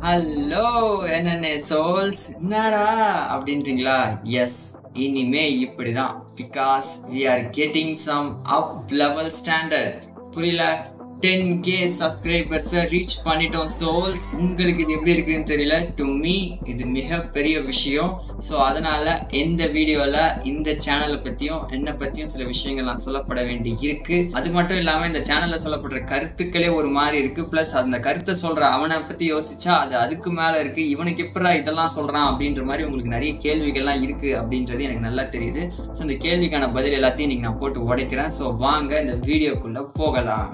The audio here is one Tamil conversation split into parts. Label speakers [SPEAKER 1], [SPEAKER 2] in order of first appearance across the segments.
[SPEAKER 1] ஹலோ என்னென்ன சோல்ஸ் என்னடா அப்படின்றீங்களா? எஸ், இனிமே இப்படிதான். Because we are getting some up level standard. புரியல? 10k subscribers ரீச் பண்ணிட்டோம் சோல்ஸ். உங்களுக்கு இது எப்படி இருக்குன்னு தெரியல. டு மீ இது மிகப்பெரிய விஷயம். ஸோ அதனால இந்த வீடியோல இந்த சேனலை பத்தியும் என்னை பத்தியும் சில விஷயங்கள் நான் சொல்லப்பட வேண்டி இருக்கு. அது மட்டும் இல்லாம இந்த சேனல்ல சொல்லப்படுற கருத்துக்களே ஒரு மாதிரி இருக்கு. பிளஸ் அந்த கருத்தை சொல்ற அவனை பத்தி யோசிச்சா அது அதுக்கு மேல இருக்கு. இவனுக்கு எப்படா இதெல்லாம் சொல்றான் அப்படின்ற மாதிரி உங்களுக்கு நிறைய கேள்விகள்லாம் இருக்கு அப்படின்றது எனக்கு நல்லா தெரியுது. ஸோ இந்த கேள்விக்கான பதில் எல்லாத்தையும் இன்னைக்கு நான் போட்டு உடைக்கிறேன். ஸோ வாங்க இந்த வீடியோக்குள்ள போகலாம்.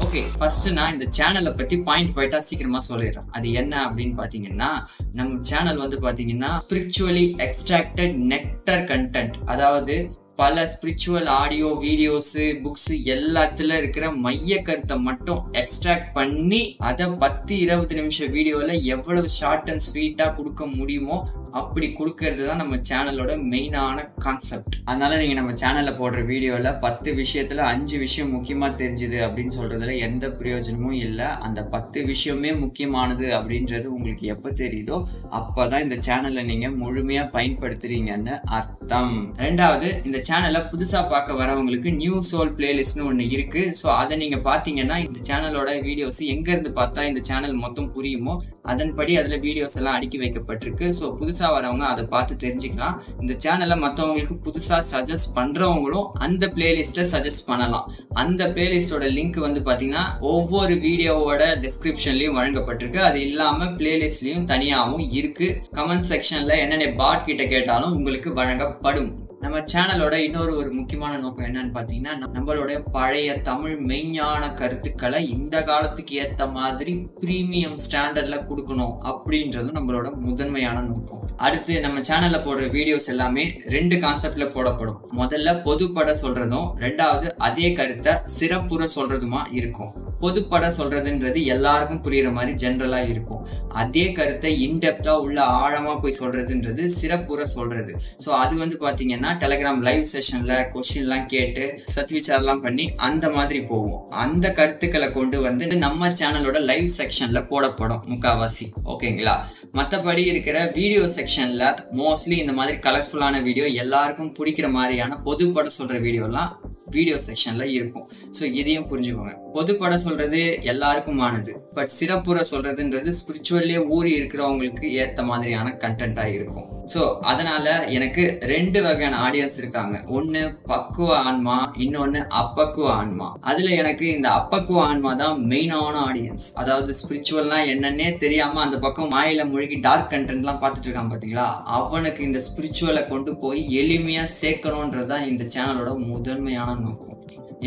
[SPEAKER 1] ஓகே, ஃபர்ஸ்ட் நான் இந்த சேனலை பத்தி பாயிண்டா சீக்கிரமா சொல்லிடுறேன். அது என்ன அப்படின்னு பாத்தீங்கன்னா, நம்ம சேனல் வந்து பாத்தீங்கன்னா ஸ்பிரிச்சுவலி எக்ஸ்ட்ராக்டட் நெக்டர் கண்டென்ட், அதாவது பல ஸ்பிரிச்சுவல் ஆடியோ வீடியோஸ் புக்ஸ் எல்லாத்துல இருக்கிற மைய கருத்தை மட்டும் எக்ஸ்ட்ராக்ட் பண்ணி அதை 10-20 நிமிஷம் வீடியோல எவ்வளவு ஷார்ட் அண்ட் ஸ்வீட்டா கொடுக்க முடியுமோ அப்படி கொடுக்கறது தான் நம்ம சேனலோட மெயினான கான்செப்ட். அதனால நீங்க நம்ம சேனல்ல போடுற வீடியோல 10 விஷயத்துல 5 விஷயம் முக்கியமா தெரிஞ்சுது அப்படின்னு சொல்றதுல எந்த பிரயோஜனமும் இல்லை. அந்த 10 விஷயமே முக்கியமானது அப்படின்றது உங்களுக்கு எப்ப தெரியுதோ அப்பதான் இந்த சேனலை நீங்க முழுமையா பயன்படுத்துறீங்கன்னு அர்த்தம். ரெண்டாவது, இந்த சேனலை புதுசா பார்க்க வரவங்களுக்கு நியூ சோல் பிளேலிஸ்ட்னு ஒண்ணு இருக்கு. ஸோ அதை நீங்க பாத்தீங்கன்னா இந்த சேனலோட வீடியோஸ் எங்க இருந்து பார்த்தா இந்த சேனல் மொத்தம் புரியுமோ அதன்படி அதுல வீடியோஸ் எல்லாம் அடுக்கி வைக்கப்பட்டிருக்கு. ஸோ புதுசா வரவங்க அதை பார்த்து தெரிஞ்சுக்கலாம். இந்த சேனலை மற்றவங்களுக்கு புதுசா சஜஸ்ட் பண்றவங்களும் அந்த பிளேலிஸ்ட்டை சஜஸ்ட் பண்ணலாம். அந்த பிளேலிஸ்டோட லிங்க் வந்து பாத்தீங்கன்னா ஒவ்வொரு வீடியோவோட டிஸ்கிரிப்ஷன்லயும் வழங்கப்பட்டிருக்கு. அது இல்லாம பிளேலிஸ்ட்லயும் தனியாகவும் இருக்கு. கமெண்ட் செக்ஷன்ல என்னென்ன பாட் கிட்ட கேட்டாலும் உங்களுக்கு வழங்கப்படும். நம்ம சேனலோட இன்னொரு முக்கியமான நோக்கம் என்னன்னு பாத்தீங்கன்னா, நம்மளுடைய பழைய தமிழ் மெய்ஞான கருத்துக்களை இந்த காலத்துக்கு ஏத்த மாதிரி பிரீமியம் ஸ்டாண்டர்ட்ல கொடுக்கணும் அப்படின்றதும் நம்மளோட முதன்மையான நோக்கம். அடுத்து நம்ம சேனல்ல போடுற வீடியோஸ் எல்லாமே 2 கான்செப்ட்ல போடப்படும். முதல்ல பொதுப்பட சொல்றதும், ரெண்டாவது அதே கருத்தை சிறப்புற சொல்றதுமா இருக்கும். பொதுப்பட சொல்றதுன்றது எல்லாருக்கும் புரியுற மாதிரி ஜென்ரலா இருக்கும். அதே கருத்தை இன்டெப்தா உள்ள ஆழமா போய் சொல்றதுன்றது சிறப்புற சொல்றது. ஸோ அது வந்து பாத்தீங்கன்னா டெலிகிராம் லைவ் செஷன்ல கொஸ்டின்லாம் கேட்டு சத்விச்சார்லாம் பண்ணி அந்த மாதிரி போவோம். அந்த கருத்துக்களை கொண்டு வந்து நம்ம சேனலோட லைவ் செக்ஷன்ல போடப்படும் முக்காவாசி. ஓகேங்களா? மற்றபடி இருக்கிற வீடியோ செக்ஷன்ல மோஸ்ட்லி இந்த மாதிரி கலர்ஃபுல்லான வீடியோ எல்லாருக்கும் பிடிக்கிற மாதிரியான பொதுப்பட சொல்ற வீடியோலாம் வீடியோ செக்ஷன்ல இருக்கும். ஸோ இதையும் புரிஞ்சுக்கோங்க. பொதுப்பட சொல்றது எல்லாருக்குமானது, பட் சிறப்புற சொல்றதுன்றது ஸ்பிரிச்சுவல்லே ஊறி இருக்கிறவங்களுக்கு ஏத்த மாதிரியான கண்டென்ட்டா இருக்கும். ஸோ அதனால எனக்கு 2 வகையான ஆடியன்ஸ் இருக்காங்க. ஒன்னு பக்குவ ஆன்மா, இன்னொன்னு அப்பக்குவ ஆன்மா. அதுல எனக்கு இந்த அப்பக்குவ ஆன்மா தான் மெயினான ஆடியன்ஸ். அதாவது ஸ்பிரிச்சுவல்னா என்னன்னே தெரியாம அந்த பக்கம் மாயில மூழ்கி டார்க் கண்டென்ட்லாம் பார்த்துட்டு இருக்கான் பாத்தீங்களா, அவனுக்கு இந்த ஸ்பிரிச்சுவலை கொண்டு போய் எளிமையா சேர்க்கணும்ன்றதுதான் இந்த சேனலோட முதன்மையான நோக்கம்.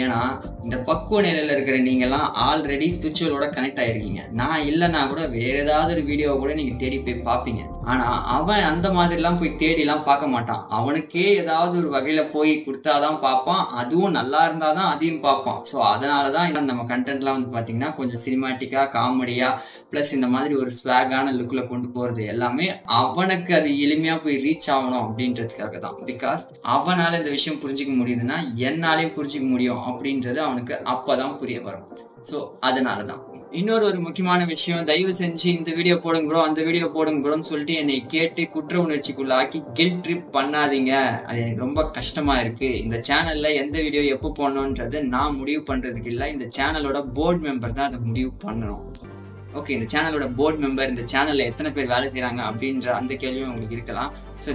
[SPEAKER 1] ஏன்னா இந்த பக்குவ நிலையில இருக்கிற நீங்கெல்லாம் ஆல்ரெடி ஸ்பிரிச்சுவலோட கனெக்ட் ஆயிருக்கீங்க. நான் இல்லைன்னா கூட வேற ஏதாவது ஒரு வீடியோ கூட நீங்க தேடி போய் பார்ப்பீங்க. ஆனா அவன் அந்த மாதிரிலாம் போய் தேடிலாம் பார்க்க மாட்டான். அவனுக்கே ஏதாவது ஒரு வகையில போய் கொடுத்தாதான் பார்ப்பான். அதுவும் நல்லா இருந்தாதான் அதையும் பார்ப்பான். ஸோ அதனாலதான் நம்ம கண்டென்ட்லாம் வந்து பாத்தீங்கன்னா கொஞ்சம் சினிமாட்டிக்கா, காமெடியா, பிளஸ் இந்த மாதிரி ஒரு ஸ்வாகான லுக்ல கொண்டு போறது எல்லாமே அவனுக்கு அது எளிமையா போய் ரீச் ஆகணும் அப்படின்றதுக்காக தான். பிகாஸ் அவனால இந்த விஷயம் புரிஞ்சிக்க முடியுதுன்னா என்னாலையும் புரிஞ்சிக்க முடியும் அப்படின்றது அவனுக்கு அப்பதான் புரிய வரும். ஸோ அதனாலதான். இன்னொரு முக்கியமான விஷயம், தயவு செஞ்சு இந்த வீடியோ போடுங்க ப்ரோ, அந்த வீடியோ போடுங்க ப்ரோன்னு சொல்லிட்டு என்னை கேட்டு குற்ற உணர்ச்சிக்குள்ள ஆக்கி கில்ட் ட்ரிப் பண்ணாதீங்க. அது எனக்கு ரொம்ப கஷ்டமா இருக்கு. இந்த சேனல்ல எந்த வீடியோ எப்போ போடணுன்றது நான் முடிவு பண்றதுக்கு இல்லை. இந்த சேனலோட போர்டு மெம்பர் தான் அதை முடிவு பண்ணணும். ஓகே, இந்த சேனலோட போர்டு மெம்பர், இந்த சேனல்ல எத்தனை பேர் வேலை செய்யறாங்க அப்படின்ற அந்த கேள்வியும் உங்களுக்கு இருக்கலாம். ஸோ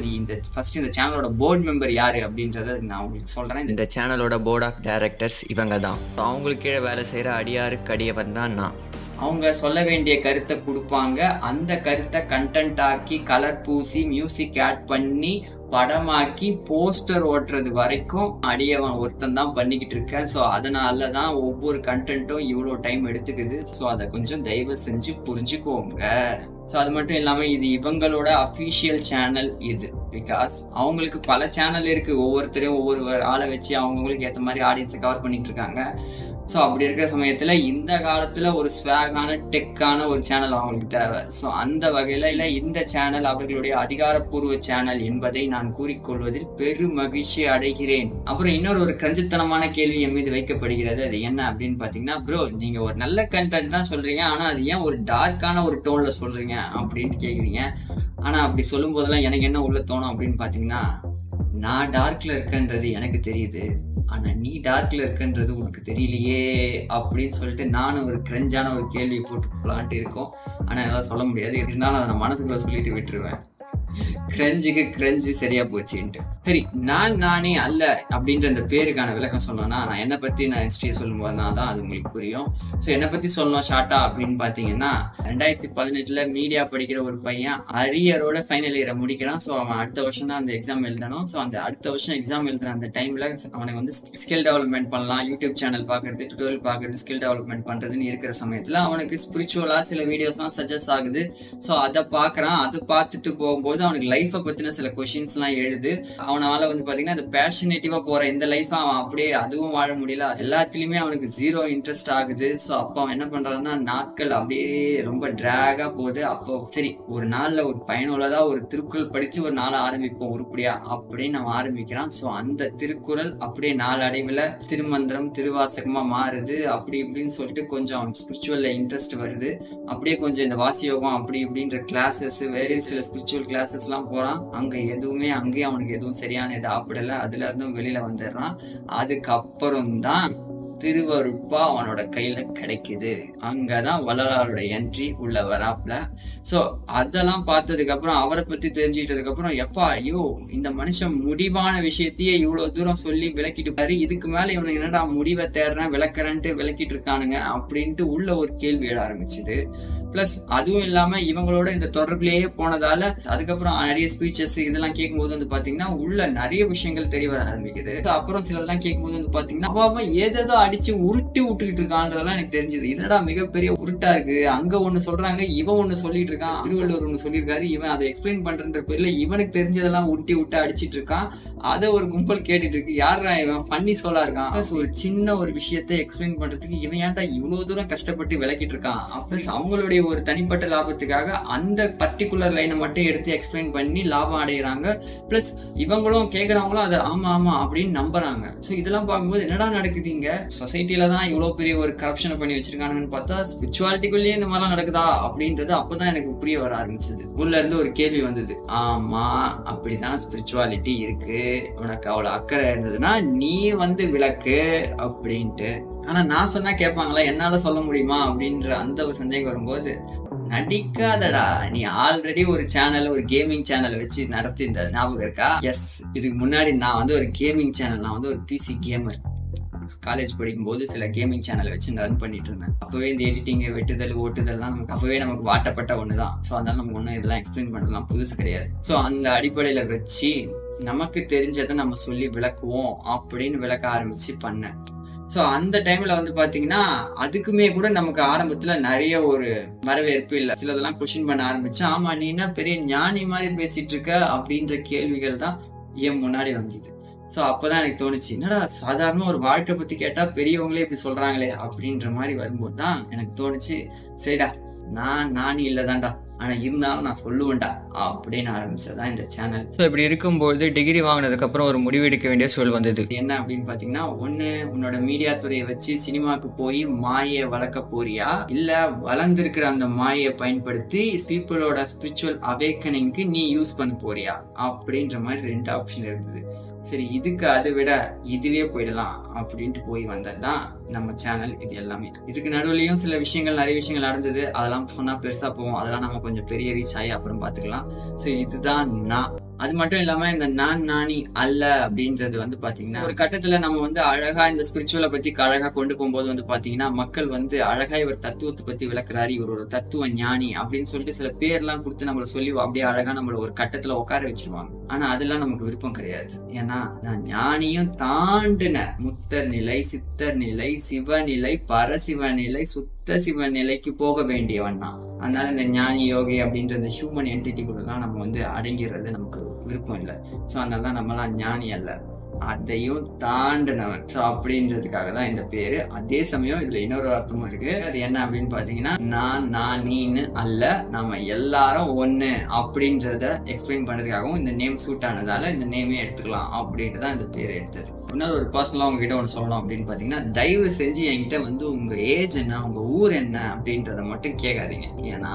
[SPEAKER 1] ஃபர்ஸ்ட் இந்த சேனலோட போர்டு மெம்பர் யாரு அப்படின்றத நான் உங்களுக்கு சொல்றேன். இந்த சேனலோட போர்ட் ஆஃப் டைரக்டர்ஸ் இவங்க தான். அவங்களுக்கு கீழே வேலை செய்யற அடியாருக்கு அடியவன் தான் நான். அவங்க சொல்ல வேண்டிய கருத்தை கொடுப்பாங்க. அந்த கருத்தை கண்டென்ட் ஆக்கி கலர் பூசி மியூசிக் ஆட் பண்ணி படமாக்கி போஸ்டர் ஓட்டுறது வரைக்கும் அடியவன் ஒருத்தன் தான் பண்ணிக்கிட்டு இருக்கேன். ஸோ அதனால தான் ஒவ்வொரு கண்டென்ட்டும் இவ்வளோ டைம் எடுத்துக்குது. ஸோ அதை கொஞ்சம் தயவு செஞ்சு புரிஞ்சுக்கோங்க. ஸோ அது மட்டும் இல்லாமல் இது இவங்களோட அஃபிஷியல் சேனல் இது. பிகாஸ் அவங்களுக்கு பல சேனல் இருக்கு. ஒவ்வொருத்தரையும் ஒவ்வொரு ஆளை வச்சு அவங்களுக்கு ஏற்ற மாதிரி ஆடியன்ஸை கவர் பண்ணிட்டு இருக்காங்க. ஸோ அப்படி இருக்கிற சமயத்துல இந்த காலத்துல ஒரு ஸ்வாகான டெக்கான ஒரு சேனல் அவங்களுக்கு தேவை. ஸோ அந்த வகையில இந்த சேனல் அவர்களுடைய அதிகாரப்பூர்வ சேனல் என்பதை நான் கூறிக்கொள்வதில் பெரும் மகிழ்ச்சி அடைகிறேன். அப்புறம் இன்னொரு ஒரு கஞ்சத்தனமான கேள்வி என் மீது வைக்கப்படுகிறது. அது என்ன அப்படின்னு பாத்தீங்கன்னா, ப்ரோ நீங்க ஒரு நல்ல கண்டென்ட் தான் சொல்றீங்க, ஆனா அது ஏன் ஒரு டார்க்கான ஒரு டோன்ல சொல்றீங்க அப்படின்னு கேக்குறீங்க. ஆனா அப்படி சொல்லும் போதெல்லாம் எனக்கு என்ன உள்ள தோணும் அப்படின்னு பாத்தீங்கன்னா, நான் டார்க்ல இருக்கேன்றது எனக்கு தெரியுது, ஆனா நீ டார்க்ல இருக்கன்றது உனக்கு தெரியலையே அப்படின்னு சொல்லிட்டு நானும் ஒரு கிரஞ்சான ஒரு கேள்வியை போட்டு போலான்ட்டு இருக்கோம். ஆனா என்னால சொல்ல முடியாது, இருந்தாலும் அதை நான் மனசுக்குள்ள சொல்லிட்டு விட்டுருவேன். கிரஞ்சுக்கு கிரஞ்சு சரியா போச்சுன்ட்டு. சரி, நானே அல்ல அப்படின்ற அந்த பேருக்கான விளக்கம் சொல்லணும்னா, நான் என்னை பத்தி நான் ஹிஸ்டரி சொல்லும் போதுனா தான் அது உங்களுக்கு புரியும். ஸோ என்னை பத்தி சொல்லணும் ஷார்ட்டா அப்படின்னு பாத்தீங்கன்னா, 2018 மீடியா படிக்கிற ஒரு பையன் அரியரோட ஃபைனல் இயரை முடிக்கிறான். ஸோ அவன் அடுத்த வருஷம் தான் அந்த எக்ஸாம் எழுதணும். ஸோ அந்த அடுத்த வருஷம் எக்ஸாம் எழுதுற அந்த டைம்ல அவனுக்கு வந்து ஸ்கில் டெவலப்மெண்ட் பண்ணலாம், யூடியூப் சேனல் பாக்குறது, டுட்டோரியல் பாக்குறது, ஸ்கில் டெவலப்மெண்ட் பண்றதுன்னு இருக்கிற சமயத்துல அவனுக்கு ஸ்பிரிச்சுவலா சில வீடியோஸ்லாம் சஜஸ்ட் ஆகுது. ஸோ அதை பாக்குறான். அதை பார்த்துட்டு போகும்போது அவனுக்கு லைஃபை பத்தின சில கொஸ்டின்ஸ் எல்லாம் எழுது. அவனால வந்து பாத்தீங்கன்னா இந்த பேஷனேட்டிவா போற இந்த லைஃப் அவன் அப்படியே அதுவும் வாழ முடியல, எல்லாத்துலயுமே அவனுக்கு ஜீரோ இன்ட்ரெஸ்ட் ஆகுது. ஸோ அப்போ அவன் என்ன பண்றான்னா, நாட்கள் அப்படியே ரொம்ப டிராகா போகுது. அப்போ சரி, ஒரு நாள்ல ஒரு பயனுள்ளதா ஒரு திருக்குறள் படிச்சு ஒரு நாளை ஆரம்பிப்போம் உருப்படியா அப்படின்னு அவன் ஆரம்பிக்கிறான். ஸோ அந்த திருக்குறள் அப்படியே நாளடைவுல திருமந்திரம் திருவாசகமா மாறுது. அப்படி இப்படின்னு சொல்லிட்டு கொஞ்சம் அவனுக்கு ஸ்பிரிச்சுவல்ல இன்ட்ரெஸ்ட் வருது. அப்படியே கொஞ்சம் இந்த வாசியோகம் அப்படி இப்படின்ற கிளாஸஸ், வேறு சில ஸ்பிரிச்சுவல் கிளாஸஸ் எல்லாம் போறான். அங்கேயும் அவனுக்கு எதுவும் சரியான இது ஆப்பிடல. அதுல இருந்தும் வெளியில வந்துடுறான். அதுக்கப்புறம் தான் திருவருட்பா அவனோட கையில கிடைக்குது. அங்கதான் வள்ளலாரோட என்ட்ரி உள்ள வராப்ல. சோ அதெல்லாம் பார்த்ததுக்கு அப்புறம், அவரை பத்தி தெரிஞ்சுக்கிட்டதுக்கு அப்புறம், எப்பா ஐயோ இந்த மனுஷன் முடிவான விஷயத்தையே இவ்வளவு தூரம் சொல்லி விளக்கிட்டு பாரு, இதுக்கு மேல இவனுக்கு என்னடா முடிவை தேடுறேன் விளக்குறேன்ட்டு விளக்கிட்டு இருக்கானுங்க அப்படின்ட்டு உள்ள ஒரு கேள்வி எழ ஆரம்பிச்சுது. பிளஸ் அதுவும் இல்லாம இவங்களோட இந்த தொடர்பிலேயே போனதால அதுக்கப்புறம் நிறைய ஸ்பீச்சஸ் இதெல்லாம் கேட்கும்போது வந்து பாத்தீங்கன்னா உள்ள நிறைய விஷயங்கள் தெரிய வர ஆரம்பிக்குது. அப்புறம் சிலதெல்லாம் கேட்கும்போது வந்து பாத்தீங்கன்னா அவன் ஏதேதோ அடிச்சு உருட்டி விட்டுக்கிட்டு இருக்கான்றதெல்லாம் எனக்கு தெரிஞ்சது. இதனடா மிகப்பெரிய உருட்டா இருக்கு, அங்க ஒண்ணு சொல்றாங்க, இவன் ஒண்ணு சொல்லிட்டு இருக்கான், திருவள்ளுவர் ஒண்ணு சொல்லியிருக்காரு, இவன் அதை எக்ஸ்பிளைன் பண்றன்ற பேர்ல இவனுக்கு தெரிஞ்சதெல்லாம் உருட்டி விட்டு அடிச்சிட்டு இருக்கான். அதை ஒரு கும்பல் கேட்டுட்டு இருக்கு. யாரா இவன் ஃபன்னி சோலா இருக்கான், ஒரு சின்ன ஒரு விஷயத்தை எக்ஸ்பிளைன் பண்றதுக்கு இவன் ஏன்டா இவ்வளவு தூரம் கஷ்டப்பட்டு விளக்கிட்டு இருக்கான். பிளஸ் அவங்களுடைய ஒரு தனிப்பட்ட லாபத்துக்காக அந்த பர்டிகுலர் லைனை மட்டும் எடுத்து எக்ஸ்பிளைன் பண்ணி லாபம் அடைகிறாங்க. பிளஸ் இவங்களும் கேட்கறவங்களும் அதை ஆமா ஆமா அப்படின்னு நம்புறாங்க. ஸோ இதெல்லாம் பார்க்கும்போது என்னடா நடக்குது இங்க, சொசைட்டில தான் இவ்வளவு பெரிய ஒரு கரப்ஷனை பண்ணி வச்சிருக்கானுங்கன்னு பார்த்தா ஸ்பிரிச்சுவாலிட்டிக்குள்ளேயே இந்த மாதிரிலாம் நடக்குதா அப்படின்றது அப்பதான் எனக்கு புரிய வர ஆரம்பிச்சது. உள்ள இருந்து ஒரு கேள்வி வந்தது, ஆமா அப்படிதான் ஸ்பிரிச்சுவாலிட்டி இருக்கு, உனக்கு அவ்வளவு அக்கறை இருந்ததுன்னா நீ வந்து விளக்கு அப்படின்ட்டு. ஆனா நான் சொன்னா கேட்பாங்களா, என்னால சொல்ல முடியுமா அப்படின்ற அந்த ஒரு சந்தேகம் வரும்போது, நடிக்காதடா, நீ ஆல்ரெடி ஒரு சேனல், ஒரு கேமிங் சேனல் வச்சு நடத்தி இந்த ஞாபகம் இருக்கா? எஸ், இதுக்கு முன்னாடி நான் வந்து ஒரு கேமிங் சேனல், நான் வந்து ஒரு பிசி கேமர். காலேஜ் படிக்கும்போது சில கேமிங் சேனலை வச்சு ரன் பண்ணிட்டு இருந்தேன். அப்பவே இந்த எடிட்டிங் வெட்டுதல் ஓட்டுதல்லாம் நமக்கு அப்பவே நமக்கு வாட்டப்பட்ட ஒண்ணுதான். ஸோ அதனால நமக்கு ஒன்றும் இதெல்லாம் எக்ஸ்பிளைன் பண்றதுலாம் புதுசு கிடையாது. ஸோ அந்த அடிப்படையில வச்சு நமக்கு தெரிஞ்சதை நம்ம சொல்லி விளக்குவோம் அப்படின்னு விளக்க ஆரம்பிச்சு பண்ணேன். ஸோ அந்த டைம்ல வந்து பாத்தீங்கன்னா அதுக்குமே கூட நமக்கு ஆரம்பத்துல நிறைய ஒரு வரவேற்பு இல்லை. சிலதெல்லாம் கொஸ்டின் பண்ண ஆரம்பிச்சேன். ஆமா நீ என்ன பெரிய ஞானி மாதிரி பேசிட்டு இருக்க அப்படின்ற கேள்விகள் தான் என் முன்னாடி வந்தது. ஸோ அப்போதான் எனக்கு தோணுச்சு, என்னடா சாதாரண ஒரு வாழ்க்கை பத்தி கேட்டா பெரியவங்களே இப்படி சொல்றாங்களே அப்படின்ற மாதிரி வரும்போது தான் எனக்கு தோணுச்சு, சரிடா நானே இல்லதான்டா, ஆனா இருந்தாலும் நான் சொல்லுவேன்டா அப்படின்னு ஆரம்பிச்சதான் இந்த சேனல். இப்படி இருக்கும்போது டிகிரி வாங்கினதுக்கு அப்புறம் ஒரு முடிவு எடுக்க வேண்டிய சூழல் வந்தது. என்ன அப்படின்னு பாத்தீங்கன்னா, ஒண்ணு உன்னோட மீடியா துறையை வச்சு சினிமாக்கு போய் மாயை வளர்க்க போறியா, இல்ல வளர்ந்துருக்கிற அந்த மாயை பயன்படுத்தி பீப்புளோட ஸ்பிரிச்சுவல் அவேக்கனிங்க்கு நீ யூஸ் பண்ண போறியா அப்படின்ற மாதிரி 2 ஆப்ஷன் இருந்தது. சரி, இதுக்கு அதை விட இதுவே போயிடலாம் அப்படின்ட்டு போய் வந்ததுதான் நம்ம சேனல். இது எல்லாமே இதுக்கு நடுவுலையும் சில விஷயங்கள், நிறைய விஷயங்கள் நடந்தது. அதெல்லாம் சொன்னா பெருசா போவோம், அதெல்லாம் நம்ம கொஞ்சம் பெரிய ரீச் ஆகி அப்புறம் பாத்துக்கலாம். ஸோ இதுதான் நான். அது மட்டும் இல்லாம இந்த நானி அல்ல அப்படின்றது வந்து பாத்தீங்கன்னா, ஒரு கட்டத்துல நம்ம வந்து அழகா இந்த ஸ்பிரிச்சுவலை பத்தி அழகா கொண்டு போகும்போது வந்து பாத்தீங்கன்னா, மக்கள் வந்து அழகா இவர் தத்துவத்தை பத்தி விளக்குறாரு, இவர் ஒரு தத்துவ ஞானி அப்படின்னு சொல்லிட்டு சில பேர்லாம் கொடுத்து நம்மளை சொல்லி அப்படியே அழகா நம்மள ஒரு கட்டத்துல உட்கார வச்சிருவாங்க. ஆனா அதெல்லாம் நமக்கு விருப்பம் கிடையாது. ஏன்னா நான் ஞானியும் தாண்டின முத்தர் நிலை, சித்தர் நிலை, சிவநிலை, பரசிவநிலை, சுத்த சிவநிலைக்கு போக வேண்டியவன் தான். அதனால இந்த ஞானி யோகி அப்படின்ற இந்த ஹியூமன் என்டிட்டி கூட எல்லாம் நம்ம வந்து அடங்கிறது நமக்கு விருப்பம் இல்லை. ஸோ அதனால தான் நம்மலாம் ஞானி அல்ல, அதையும் தாண்டினவன். ஸோ அப்படின்றதுக்காக தான் இந்த பேரு. அதே சமயம் இதுல இன்னொரு அர்த்தமும் இருக்கு. அது என்ன அப்படின்னு பாத்தீங்கன்னா, நான் நீன்னு அல்ல, நம்ம எல்லாரும் ஒண்ணு அப்படின்றத எக்ஸ்பிளைன் பண்றதுக்காகவும் இந்த நேம் சூட் ஆனதால இந்த நேமே எடுத்துக்கலாம் அப்படின்ட்டு தான் இந்த பேர் எடுத்தது. இன்னொரு ஒரு பர்சனலா உங்ககிட்ட ஒன்று சொல்லணும் அப்படின்னு பாத்தீங்கன்னா, தயவு செஞ்சு என்கிட்ட வந்து உங்க ஏஜ் என்ன, உங்க ஊர் என்ன அப்படின்றத மட்டும் கேட்காதீங்க. ஏன்னா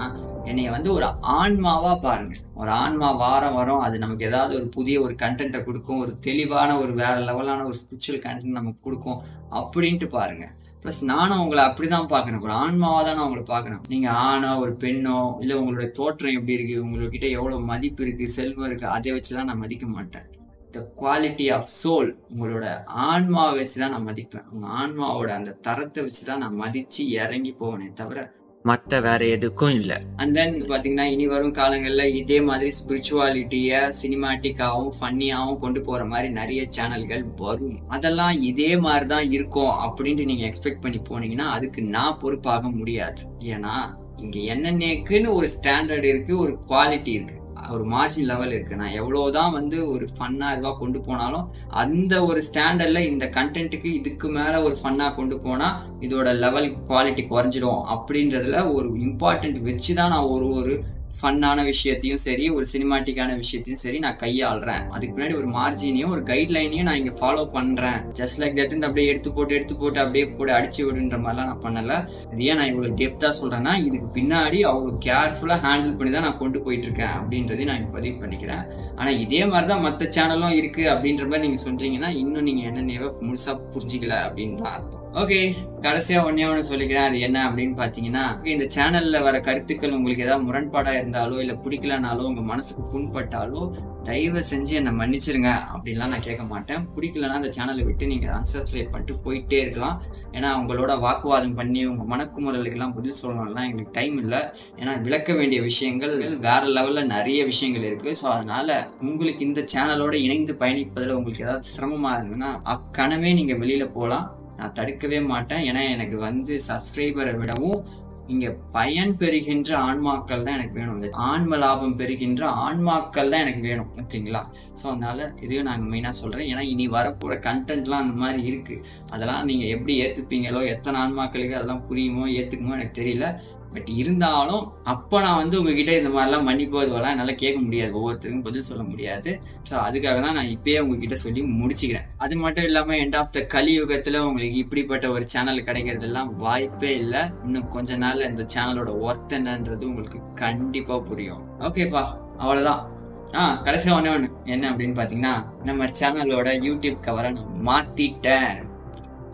[SPEAKER 1] என்னைய வந்து ஒரு ஆன்மாவா பாருங்க. ஒரு ஆன்மா வாரம் வரும், அது நமக்கு ஏதாவது ஒரு புதிய ஒரு கண்டென்ட்டை கொடுக்கும், ஒரு தெளிவான ஒரு வேற லெவலான ஒரு ஸ்பிரிச்சுவல் கண்டென்ட் நமக்கு கொடுக்கும் அப்படின்ட்டு பாருங்க. ப்ளஸ் நானும் உங்களை அப்படிதான் பார்க்கணும், ஒரு ஆன்மாவா தான் நான் உங்களை பார்க்கணும். நீங்க ஆணோ ஒரு பெண்ணோ இல்லை உங்களுடைய தோற்றம் எப்படி இருக்கு, உங்ககிட்ட எவ்வளவு மதிப்பு இருக்கு, செல்வம் இருக்கு, அதை வச்சுலாம் நான் மதிக்க மாட்டேன். த குவாலிட்டி ஆஃப் சோல், உங்களோட ஆன்மாவை வச்சுதான் நான் மதிப்பேன். உங்க ஆன்மாவோட அந்த தரத்தை வச்சுதான் நான் மதிச்சு இறங்கி போவேனே தவிர மற்ற வேற எதுக்கும் இல்லை. அண்ட் தென் பாத்தீங்கன்னா இனி வரும் காலங்கள்ல இதே மாதிரி ஸ்பிரிச்சுவாலிட்டிய சினிமாட்டிக்காவும் ஃபன்னியாவும் கொண்டு போற மாதிரி நிறைய சேனல்கள் வரும். அதெல்லாம் இதே மாதிரிதான் இருக்கும் அப்படின்ட்டு நீங்க எக்ஸ்பெக்ட் பண்ணி போனீங்கன்னா அதுக்கு நான் பொறுப்பாக முடியாது. ஏன்னா இங்க என்னென்னக்குன்னு ஒரு ஸ்டாண்டர்ட் இருக்கு, ஒரு குவாலிட்டி இருக்கு, ஒரு மார்ஜின் லெவல் இருக்கு. நான் எவ்வளவுதான் வந்து ஒரு ஃபன்னா இதுவா கொண்டு போனாலும் அந்த ஒரு ஸ்டாண்டர்ட்ல இந்த கண்டென்ட்டுக்கு இதுக்கு மேல ஒரு ஃபன்னா கொண்டு போனா இதோட லெவல் குவாலிட்டி குறைஞ்சிடும் அப்படின்றதுல ஒரு இம்பார்ட்டன்ட் வச்சுதான் நான் ஒரு ஃபன்னான விஷயத்தையும் சரி, ஒரு சினிமாட்டிக்கான விஷயத்தையும் சரி நான் கையாளுறேன். அதுக்கு முன்னாடி ஒரு மார்ஜினையும் ஒரு கைட்லைனையும் நான் இங்க ஃபாலோ பண்றேன். ஜஸ்ட் லைக் தட் அப்படியே எடுத்து போட்டு அப்படியே கூட அடிச்சு விடுன்ற மாதிரிலாம் நான் பண்ணல. இது ஏன் நான் இவ்வளவு டெப்தா சொல்றேன்னா, இதுக்கு பின்னாடி அவ்வளவு கேர்ஃபுல்லா ஹேண்டில் பண்ணி தான் நான் கொண்டு போயிட்டு இருக்கேன் அப்படின்றதையும் நான் பதிவு பண்ணிக்கிறேன். ஆனா இதே மாதிரிதான் மற்ற சேனலும் இருக்கு அப்படின்ற மாதிரி நீங்க சொல்றீங்கன்னா இன்னும் நீங்க என்னென்ன முழுசா புரிஞ்சிக்கல அப்படின்னு தான் அர்த்தம். ஓகே, கடைசியா ஒண்ணு சொல்லிக்கிறேன். அது என்ன அப்படின்னு பாத்தீங்கன்னா, இந்த சேனல்ல வர கருத்துக்கள் உங்களுக்கு ஏதாவது முரண்பாடா இருந்தாலோ இல்ல பிடிக்கலனாலோ உங்க மனசுக்கு புண்பட்டாலோ தயவு செஞ்சு என்னை மன்னிச்சிருங்க அப்படின்லாம் நான் கேட்க மாட்டேன். பிடிக்கலன்னா அந்த சேனலை விட்டு நீங்க அன்சப்ஸ்கிரைப் பண்ணிட்டு போயிட்டே இருக்கலாம். ஏன்னா உங்களோட வாக்குவாதம் பண்ணி உங்க மனக்குமுறலுக்கெல்லாம் பதில் சொல்லணும்லாம் எங்களுக்கு டைம் இல்லை. ஏன்னா விளக்க வேண்டிய விஷயங்கள் வேற லெவல்ல நிறைய விஷயங்கள் இருக்கு. ஸோ அதனால உங்களுக்கு இந்த சேனலோட இணைந்து பயணிப்பதில் உங்களுக்கு ஏதாவது சிரமமா இருந்ததுன்னா அக்கணமே நீங்க வெளியில போகலாம், நான் தடுக்கவே மாட்டேன். ஏன்னா எனக்கு வந்து சப்ஸ்கிரைபரை விடவும் இங்க பயன் பெறுகின்ற ஆன்மாக்கள் தான் எனக்கு வேணும். ஆன்ம லாபம் பெறுகின்ற ஆன்மாக்கள் தான் எனக்கு வேணும். ஓகேங்களா? ஸோ அதனால இதையும் நாங்கள் மெயினாக சொல்றேன். ஏன்னா இனி வரப்போற கண்டென்ட்லாம் அந்த மாதிரி இருக்கு. அதெல்லாம் நீங்க எப்படி ஏத்துப்பீங்களோ, எத்தனை ஆன்மாக்களுக்கு அதெல்லாம் புரியுமோ ஏத்துக்குமோ எனக்கு தெரியல. பட் இருந்தாலும் அப்போ நான் வந்து உங்ககிட்ட இந்த மாதிரிலாம் மன்னிப்போதுவெல்லாம் என்னால் கேட்க முடியாது, ஒவ்வொருத்தருக்கும் பதில் சொல்ல முடியாது. ஸோ அதுக்காக தான் நான் இப்பயே உங்ககிட்ட சொல்லி முடிச்சுக்கிறேன். அது மட்டும் இல்லாமல் எண்ட் ஆஃப் த கலியுகத்தில் உங்களுக்கு இப்படிப்பட்ட ஒரு சேனல் கிடைக்கிறதுலாம் வாய்ப்பே இல்லை. இன்னும் கொஞ்ச நாள் இந்த சேனலோட ஒர்த் என்னன்றது உங்களுக்கு கண்டிப்பாக புரியும். ஓகேப்பா, அவ்வளோதான். கடைசியாக ஒன்று என்ன அப்படின்னு பார்த்தீங்கன்னா, நம்ம சேனலோட யூடியூப் கவரை நான் மாற்றிட்டேன்.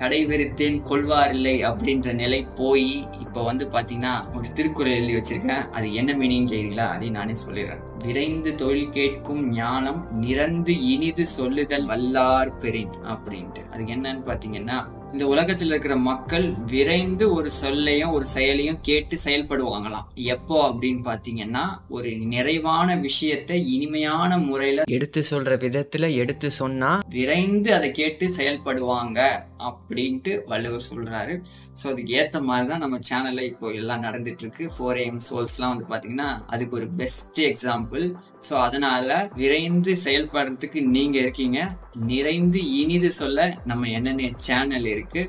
[SPEAKER 1] கடைவெறித்தேன் கொள்வார் இல்லை அப்படின்ற நிலை போய் இப்போ வந்து பாத்தீங்கன்னா ஒரு திருக்குறள் எழுதி வச்சிருக்கேன். அது என்ன மீனிங் கேட்கிறீங்களா? அதையும் நானே சொல்லிடுறேன். விரைந்து தொழில் கேட்கும் ஞானம் நிறந்து இனிது சொல்லுதல் வல்லார் பெறின் அப்படின்ட்டு. அது என்னன்னு பாத்தீங்கன்னா, இந்த உலகத்துல இருக்கிற மக்கள் விரைந்து ஒரு சொல்லையும் ஒரு செயலையும் கேட்டு செயல்படுவாங்களாம். எப்போ அப்படின்னு பாத்தீங்கன்னா, ஒரு நிறைவான விஷயத்தை இனிமையான முறையில எடுத்து சொல்ற விதத்துல எடுத்து சொன்னா விரைந்து அதை கேட்டு செயல்படுவாங்க அப்படின்ட்டு வள்ளுவர் சொல்றாரு. ஸோ அதுக்கு ஏற்ற மாதிரி தான் நம்ம சேனல்ல இப்போ எல்லாம் நடந்துட்டு இருக்கு. 4am சோல்ஸ்லாம் வந்து பாத்தீங்கன்னா அதுக்கு ஒரு பெஸ்ட் எக்ஸாம்பிள். ஸோ அதனால விரைந்து செயல்படுறதுக்கு நீங்க இருக்கீங்க, நிறைந்து இனிது சொல்ல நம்ம என்னென்ன சேனல் இருக்கு.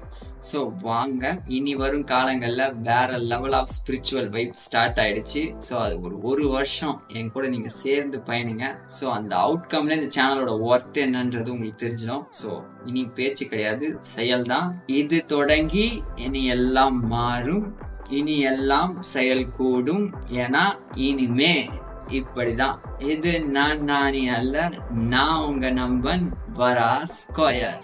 [SPEAKER 1] ஸோ வாங்க, இனி வரும் காலங்களில் வேற level of spiritual vibe start ஆயிடுச்சு. ஸோ அது ஒரு வருஷம் என் கூட நீங்க சேர்ந்து பயணிங்க. ஸோ அந்த அவுட்கம்ல இந்த சேனலோட ஒர்த் என்னன்றது உங்களுக்கு தெரிஞ்சிடும். ஸோ இனி பேச்சு கிடையாது, செயல் தான். இது தொடங்கி இனி எல்லாம் மாறும், இனி எல்லாம் செயல் கூடும். ஏன்னா இனிமே இப்படிதான். இது நானி அல்ல, நான் உங்க நம்பன் வரா ஸ்கொயர்.